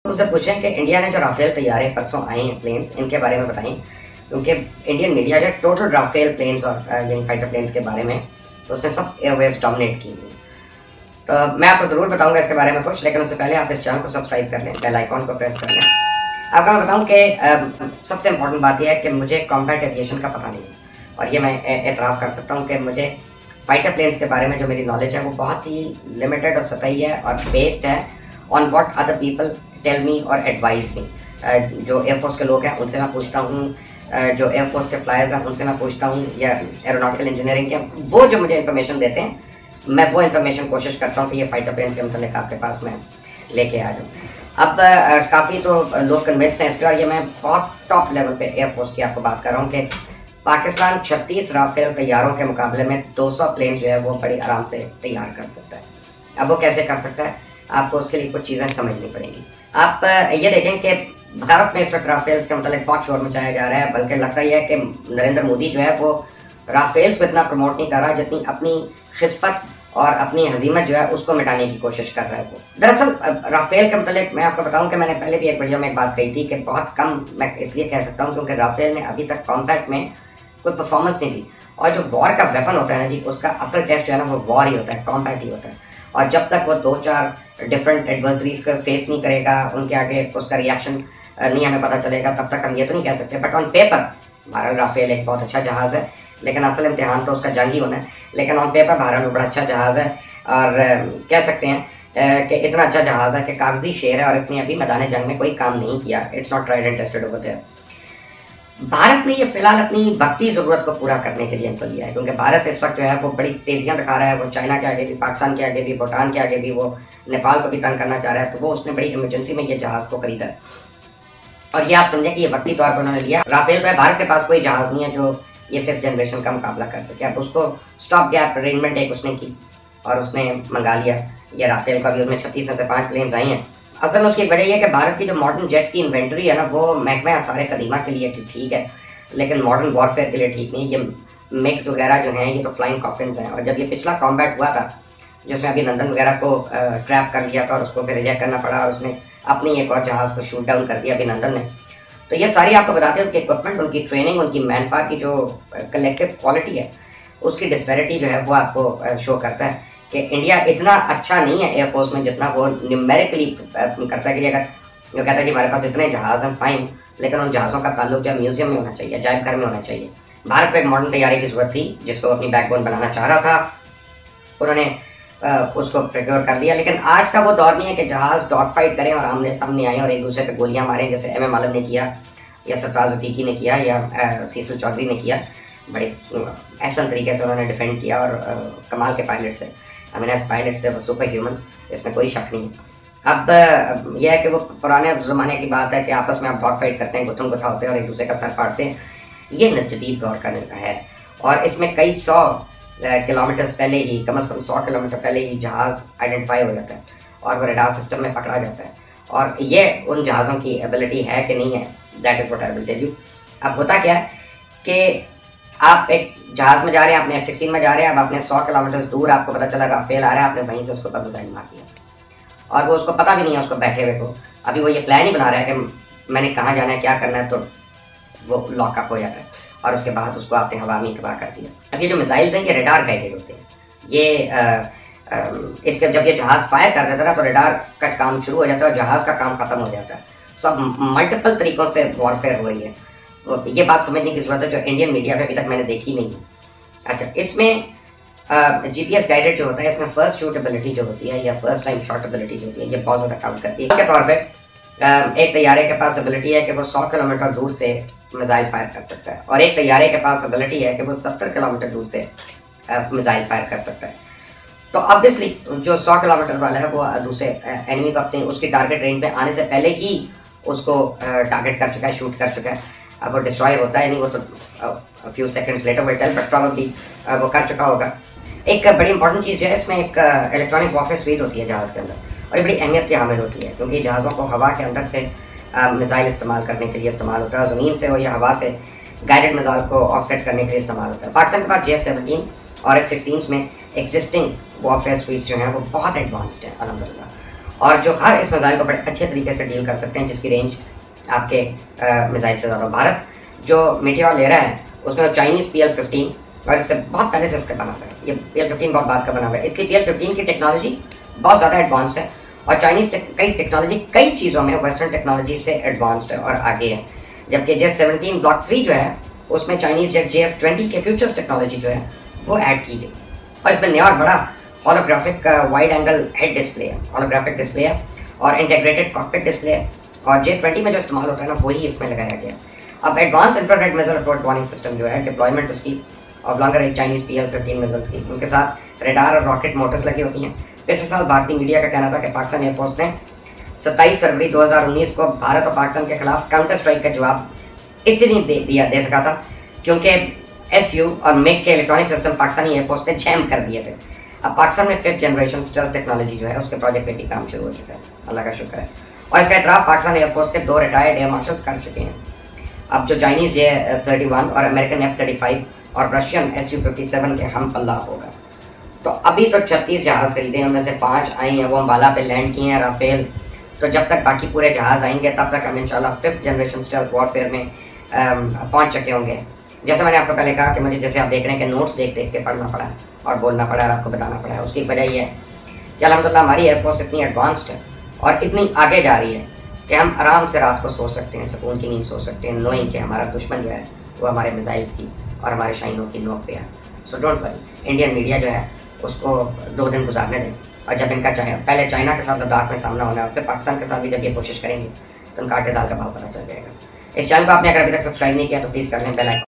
मुझसे पूछें कि इंडिया ने जो राफेल तैयारे परसों आए हैं प्लेन्स, इनके बारे में बताएं, क्योंकि इंडियन मीडिया जो टोटल राफेल प्लेन्स और विंग फाइटर प्लेन्स के बारे में तो उसने सब एयरवेव्स डोमिनेट की हुई। तो मैं आपको ज़रूर बताऊंगा इसके बारे में कुछ, लेकिन उससे पहले आप इस चैनल को सब्सक्राइब कर लें, बेल आइकॉन को प्रेस कर लें। आपको मैं बताऊं कि सबसे इम्पोर्टेंट बात यह है कि मुझे कॉम्बैट एविएशन का पता नहीं है, और ये मैं एतराफ़ कर सकता हूँ कि मुझे फाइटर प्लेन्स के बारे में जो मेरी नॉलेज है वो बहुत ही लिमिटेड और सतही है और बेस्ड है on what other people tell me और एडवाइज मी। जो एयरफोर्स के लोग हैं उनसे मैं पूछता हूँ, जो एयरफोर्स के फ्लायर्स हैं उनसे मैं पूछता हूँ, या एरोनॉटिकल इंजीनियरिंग के वो जो मुझे इन्फॉर्मेशन देते हैं, मैं वो इन्फॉर्मेशन कोशिश करता हूँ कि ये फाइटर प्लेन्स के मतलब आपके पास मैं लेके आ जाऊँ। अब काफ़ी तो लोग कन्विंस हैं इस पर, और ये मैं बहुत टॉप लेवल पे एयरफोर्स की आपको बात कर रहा हूँ कि पाकिस्तान 36 राफेल तैयारों के मुकाबले में 200 प्लेन जो है वो बड़ी आराम से तैयार कर सकता है। अब वो कैसे कर सकता है, आपको उसके लिए कुछ चीज़ें समझनी पड़ेंगी। आप ये देखें कि भारत में इस वक्त राफेल्स के मतलब बहुत शोर मचाया जा रहा है, बल्कि लगता ही है कि नरेंद्र मोदी जो है वो राफेल्स को इतना प्रमोट नहीं कर रहा जितनी अपनी खिफत और अपनी हजीमत जो है उसको मिटाने की कोशिश कर रहा है वो। दरअसल राफेल के मतलब मैं आपको बताऊं कि मैंने पहले भी एक वीडियो में एक बात कही थी कि बहुत कम, मैं इसलिए कह सकता हूं क्योंकि राफेल ने अभी तक कॉम्बैट में कोई परफॉर्मेंस नहीं दी, और जो वॉर का वेपन होता है ना जी, उसका असल टेस्ट जो है ना वो वॉर ही होता है, कॉम्बैट ही होता है। और जब तक वो 2-4 डिफरेंट एडवर्सरीज का फेस नहीं करेगा, उनके आगे उसका रिएक्शन नहीं हमें पता चलेगा, तब तक हम ये तो नहीं कह सकते। But on paper Bharat Rafale एक बहुत अच्छा जहाज़ है, लेकिन असल इम्तिहान तो उसका जंग ही होना है। लेकिन ऑन पेपर भारत में बड़ा अच्छा जहाज़ है, और कह सकते हैं कि इतना अच्छा जहाज़ है कि कागजी शेर है, और इसने अभी मैदान जंग में कोई काम नहीं किया। It's not tried and tested over there. Bharat ने ये फिलहाल अपनी वक्ती ज़रूरत को पूरा करने के लिए इनको लिया है, क्योंकि भारत इस वक्त जो है वो बड़ी तेजियां दिखा रहा है। वो चाइना के आगे भी, पाकिस्तान के आगे भी, भूटान के आगे भी, वो नेपाल को भी तंग करना चाह रहा है। तो वो उसने बड़ी इमरजेंसी में ये जहाज़ को खरीदा है, और ये आप समझें कि ये वक्ती तौर पर उन्होंने लिया। राफेल पे भारत के पास कोई जहाज़ नहीं है जो ये 5th जनरेशन का मुकाबला कर सके। अब उसको स्टॉप गैप अरेंजमेंट एक उसने की और उसने मंगा लिया ये राफेल का भी, उसमें 36 में से 5 प्लेन्स आई हैं। असल में उसकी वजह यह है कि भारत की जो मॉडर्न जेट्स की इन्वेंट्री है ना, वो महकमा आसार कदीमा के लिए ठीक है, लेकिन मॉडर्न वॉरफेयर के लिए ठीक नहीं। ये मिग्स वगैरह जो हैं ये तो फ्लाइंग कॉफिन्स हैं, और जब ये पिछला कॉम्बैट हुआ था जिसमें अभिनंदन वगैरह को ट्रैप कर लिया था और उसको फिर रिजेक्ट करना पड़ा, और उसने अपनी एक और जहाज़ को शूट डाउन कर दिया अभिनंदन ने। तो ये सारी आपको बताते हैं उनकी इक्विपमेंट, उनकी ट्रेनिंग, उनकी मैन पावर की जो कलेक्टिव क्वालिटी है उसकी डिस्पैरिटी जो है वो आपको शो करता है कि इंडिया इतना अच्छा नहीं है एयरफोर्स में जितना वो न्यूमेरिकली करता है। कि अगर जो कहता है कि हमारे पास इतने जहाज़ हैं फाइन, लेकिन उन जहाज़ों का ताल्लुक जो म्यूजियम में होना चाहिए, अजायब घर में होना चाहिए। भारत को एक मॉडर्न तैयारी की जरूरत थी जिसको अपनी बैकबोन बनाना चाह रहा था, उन्होंने उसको प्रिक्योर कर लिया। लेकिन आज का वो दौर नहीं है कि जहाज़ डॉग फाइट करें और आमने सामने आए और एक दूसरे पे गोलियां मारें, जैसे MM आलम ने किया, या सरफराज रफीकी ने किया, या सीसल चौधरी ने किया। बड़े ऐसा तरीके से उन्होंने डिफेंड किया, और कमाल के पायलट्स है, आई मीन पायलट्स थे वो सुपर ह्यूमन्स, इसमें कोई शक नहीं है। अब यह है कि वो पुराने ज़माने की बात है कि आपस में आप डॉग फाइट करते हैं, गुत्थम गुत्था होते हैं और एक दूसरे का सर फाड़ते हैं। ये जदीद दौर का है, और इसमें कई 100 किलोमीटर्स पहले ही, कम से कम 100 किलोमीटर पहले ही जहाज़ आइडेंटिफाई हो जाता है और वो रडार सिस्टम में पकड़ा जाता है। और ये उन जहाज़ों की एबिलिटी है कि नहीं है, that is what I will tell you. अब होता क्या है कि आप एक जहाज़ में जा रहे हैं, अपने F-16 में जा रहे हैं, अब आपने 100 किलोमीटर दूर आपको पता चला राफेल आ रहा है, आपने वहीं से उसको मिसाइल मार दिया, और वो उसको पता भी नहीं है, उसको बैठे हुए को अभी वो ये प्लान ही बना रहा है कि मैंने कहाँ जाना है, क्या करना है, तो वो लॉकअप हो जाता है, और उसके बाद उसको आपने हवा में तबाह कर दिया। अब ये जो मिसाइल्स हैं ये रडार गाइडेड होते हैं। ये इसके जब ये जहाज़ फायर कर देता है तो रडार का काम शुरू हो जाता है और जहाज़ का काम खत्म हो जाता है। सब मल्टीपल तरीक़ों से वॉरफेयर हो रही है, तो ये बात समझने की ज़रूरत है जो इंडियन मीडिया में अभी तक मैंने देखी नहीं है। अच्छा, इसमें GPS गाइडेड जो होता है, इसमें फर्स्ट शूटेबिलिटी जो होती है या फर्स्ट टाइम शॉटेबिलिटी जो होती है, ये बहुत ज़्यादा काउंट करती है। के तौर पे एक तैयारे के पास एबिलिटी है कि वो 100 किलोमीटर दूर से मिसाइल फायर कर सकता है, और एक तैयारे के पास एबिलिटी है कि वो 70 किलोमीटर दूर से मिसाइल फायर कर सकता है। तो ऑब्वियसली जो 100 किलोमीटर वाला है वो दूसरे एनिमी को अपने उसकी टारगेट रेंज पे आने से पहले ही उसको टारगेट कर चुका है, शूट कर चुका है। अब वो डिस्ट्रॉय होता है नहीं, वो तो few seconds later will tell, but probably वो कर चुका होगा। एक बड़ी इंपॉर्टेंट चीज़ जो है इसमें एक इलेक्ट्रॉनिक वॉरफेयर स्वीट होती है जहाज़ के अंदर, और ये बड़ी अहमियत की हामिल होती है, क्योंकि जहाज़ों को हवा के अंदर से मिसाइल इस्तेमाल करने के लिए इस्तेमाल होता है, और ज़मीन से और या हवा से गाइडेड मिसाइल को ऑफसेट करने के लिए इस्तेमाल होता है। पाकिस्तान के पास JF-17 और F-16 में एग्जिस्टिंग वॉरफेयर स्वीट्स जो हैं वो बहुत एडवांस्ड हैं अल्हम्दुलिल्लाह, और जो हर इस मिसाइल को बड़े अच्छे तरीके से डील कर सकते हैं, जिसकी रेंज आपके मिसाइल से ज़्यादा। भारत जो मीटियोर ले रहा है उसमें चाइनीज़ PL-15, और इससे बहुत पहले से इसका बना हुआ है, ये PL-15 बहुत बाद का बना हुआ है, इसकी PL-15 की टेक्नोलॉजी बहुत ज़्यादा एडवांस्ड है, और चाइनीज़ कई टेक्नोलॉजी कई चीज़ों में वेस्टर्न टेक्नोलॉजी से एडवांस्ड है और आगे है। जबकि Jet-17 Block 3 जो है उसमें चाइनीज़ जेट JF-20 के फ्यूचर्स टेक्नोलॉजी जो है वो ऐड की गई, और इसमें नया और बड़ा holographic wide angle head display है, होलोग्राफिक डिस्प्ले है, और इंटीग्रेटेड कॉकपिट डिस्प्ले है, और Jet-20 में जो इस्तेमाल होता है ना वही इसमें लगाया गया। अब advance infrared missile approach warning system जो है, डिप्लॉयमेंट उसकी और longer range Chinese PL-15 missiles की, उनके साथ रेडार और रॉकेट मोटर्स लगी होती हैं। पिछले साल भारतीय मीडिया का कहना था कि पाकिस्तान एयरफोर्स ने 27 फरवरी 2019 को भारत और पाकिस्तान के खिलाफ काउंटर स्ट्राइक का जवाब इसलिए दे सका था क्योंकि SU और MEG के इलेक्ट्रॉनिक सिस्टम पाकिस्तानी एयरफोर्स ने जैम कर दिए थे। अब पाकिस्तान में 5th जनरेशन स्टेल्थ टेक्नोलॉजी जो है उसके प्रोजेक्ट पे भी काम शुरू हो चुका है, अल्लाह का शुक्र है, और इसका इतराफ़ पाकिस्तान एयरफोर्स के 2 रिटायर्ड एयर मार्शल्स कर चुके हैं। अब जो चाइनीज़ J-31 और अमेरिकन F-35 और रशियन Su-57 के हम पल्ला होगा। तो अभी तो 36 जहाज़ खरीदे हैं, उनमें से 5 आई हैं, वो अम्बाला पे लैंड किए हैं राफेल। तो जब तक बाकी पूरे जहाज़ आएंगे तब तक हम इंशाल्लाह 5th जनरेशन स्टेल्थ वॉरफेयर में पहुंच चुके होंगे। जैसे मैंने आपको पहले कहा कि मुझे, जैसे आप देख रहे हैं कि नोट्स देख देख के पढ़ना पड़ा है और बोलना पड़ा है, आपको बताना पड़ा है, उसकी वजह ये है कि अल्हम्दुलिल्लाह हमारी एयरफोर्स इतनी एडवांस्ड है और इतनी आगे जा रही है कि हम आराम से रात को सो सकते हैं, सुकून की नींद सो सकते हैं, नोइंग कि हमारा दुश्मन जो है वो हमारे मिसाइल्स की और हमारे शाइनों की नोक पे है। So don't worry, Indian media जो है उसको 2 दिन गुजारने दें, और जब इनका चाहे पहले चाइना के साथ लद्दाख में सामना होना है, फिर पाकिस्तान के साथ भी जब ये कोशिश करेंगे तो उनका आटे दाल का भाव पता चल जाएगा। इस चैनल को आपने अगर अभी तक सब्सक्राइब नहीं किया तो प्लीज़ कर लें, बेल आइकन